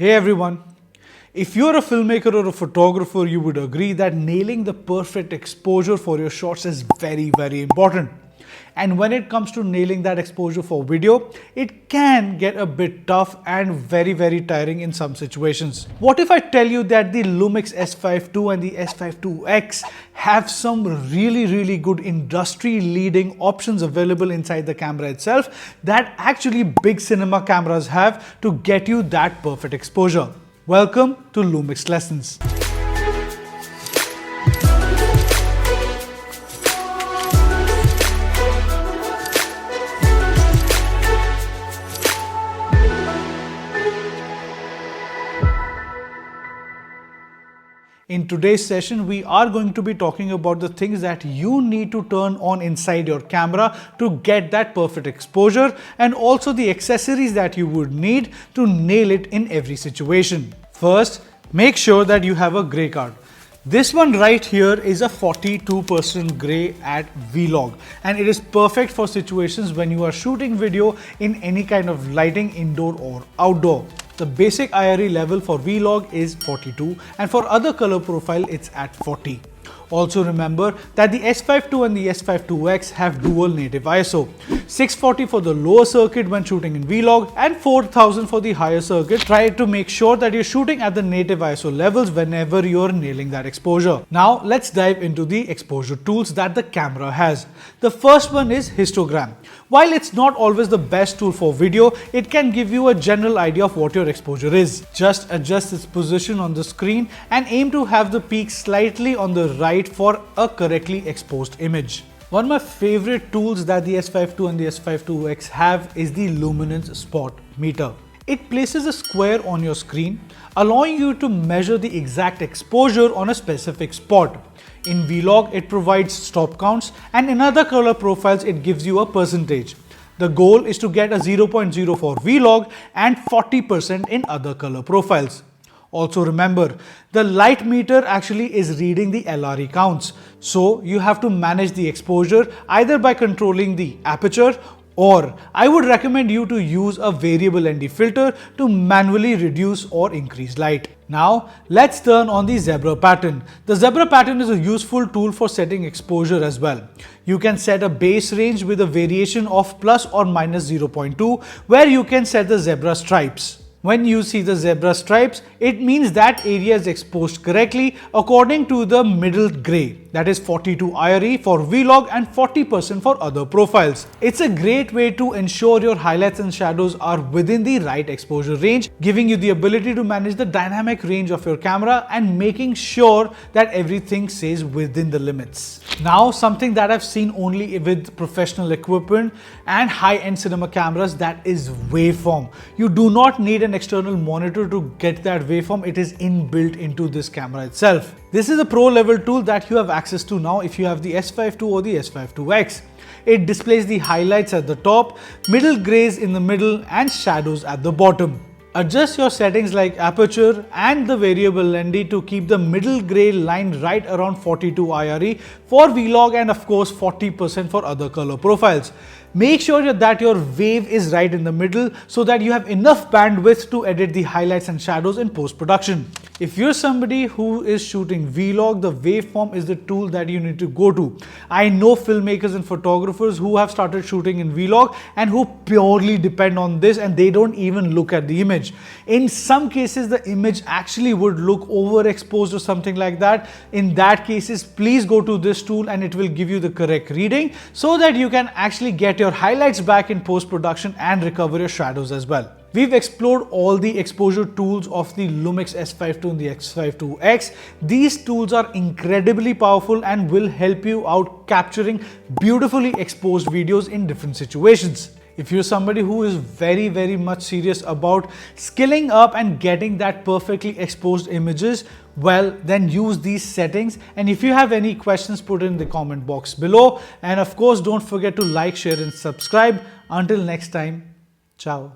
Hey everyone, if you're a filmmaker or a photographer, you would agree that nailing the perfect exposure for your shots is very important. And when it comes to nailing that exposure for video, it can get a bit tough and very tiring in some situations. What if I tell you that the Lumix S5ii and the S5iiX have some really good industry leading options available inside the camera itself that actually big cinema cameras have to get you that perfect exposure. Welcome to Lumix Lessons. In today's session, we are going to be talking about the things that you need to turn on inside your camera to get that perfect exposure, and also the accessories that you would need to nail it in every situation. First, make sure that you have a gray card. This one right here is a 42% gray at Vlog, and it is perfect for situations when you are shooting video in any kind of lighting, indoor or outdoor. The basic IRE level for Vlog is 42 and for other color profile it's at 40. Also remember that the S5ii and the S5iiX have dual native ISO. 640 for the lower circuit when shooting in Vlog and 4000 for the higher circuit. Try to make sure that you're shooting at the native ISO levels whenever you're nailing that exposure. Now let's dive into the exposure tools that the camera has. The first one is histogram. While it's not always the best tool for video, it can give you a general idea of what your exposure is. Just adjust its position on the screen and aim to have the peak slightly on the right for a correctly exposed image. One of my favorite tools that the S5ii and the S5iiX have is the luminance spot meter. It places a square on your screen, allowing you to measure the exact exposure on a specific spot. In Vlog, it provides stop counts, and in other color profiles, it gives you a percentage. The goal is to get a 0.0 for Vlog and 40% in other color profiles. Also remember, the light meter actually is reading the LRE counts. So you have to manage the exposure either by controlling the aperture, or I would recommend you to use a variable ND filter to manually reduce or increase light. Now let's turn on the zebra pattern. The zebra pattern is a useful tool for setting exposure as well. You can set a base range with a variation of plus or minus 0.2 where you can set the zebra stripes. When you see the zebra stripes, it means that area is exposed correctly according to the middle gray, that is 42 IRE for Vlog and 40% for other profiles. It's a great way to ensure your highlights and shadows are within the right exposure range, giving you the ability to manage the dynamic range of your camera and making sure that everything stays within the limits. Now, something that I've seen only with professional equipment and high-end cinema cameras, that is waveform. You do not need an external monitor to get that waveform. It is inbuilt into this camera itself. This is a pro level tool that you have access to now if you have the S5ii or the S5iiX. It displays the highlights at the top, middle grays in the middle and shadows at the bottom. Adjust your settings like aperture and the variable ND to keep the middle gray line right around 42 IRE for Vlog and of course 40% for other color profiles. Make sure that your wave is right in the middle so that you have enough bandwidth to edit the highlights and shadows in post-production. If you're somebody who is shooting Vlog, the waveform is the tool that you need to go to. I know filmmakers and photographers who have started shooting in Vlog and who purely depend on this, and they don't even look at the image. In some cases, the image actually would look overexposed or something like that. In that cases, please go to this tool and it will give you the correct reading so that you can actually get your highlights back in post-production and recover your shadows as well. We've explored all the exposure tools of the Lumix S5ii and the S5iiX. These tools are incredibly powerful and will help you out capturing beautifully exposed videos in different situations. If you're somebody who is very much serious about skilling up and getting that perfectly exposed images, well, then use these settings. And if you have any questions, put it in the comment box below. And of course, don't forget to like, share and subscribe. Until next time, ciao.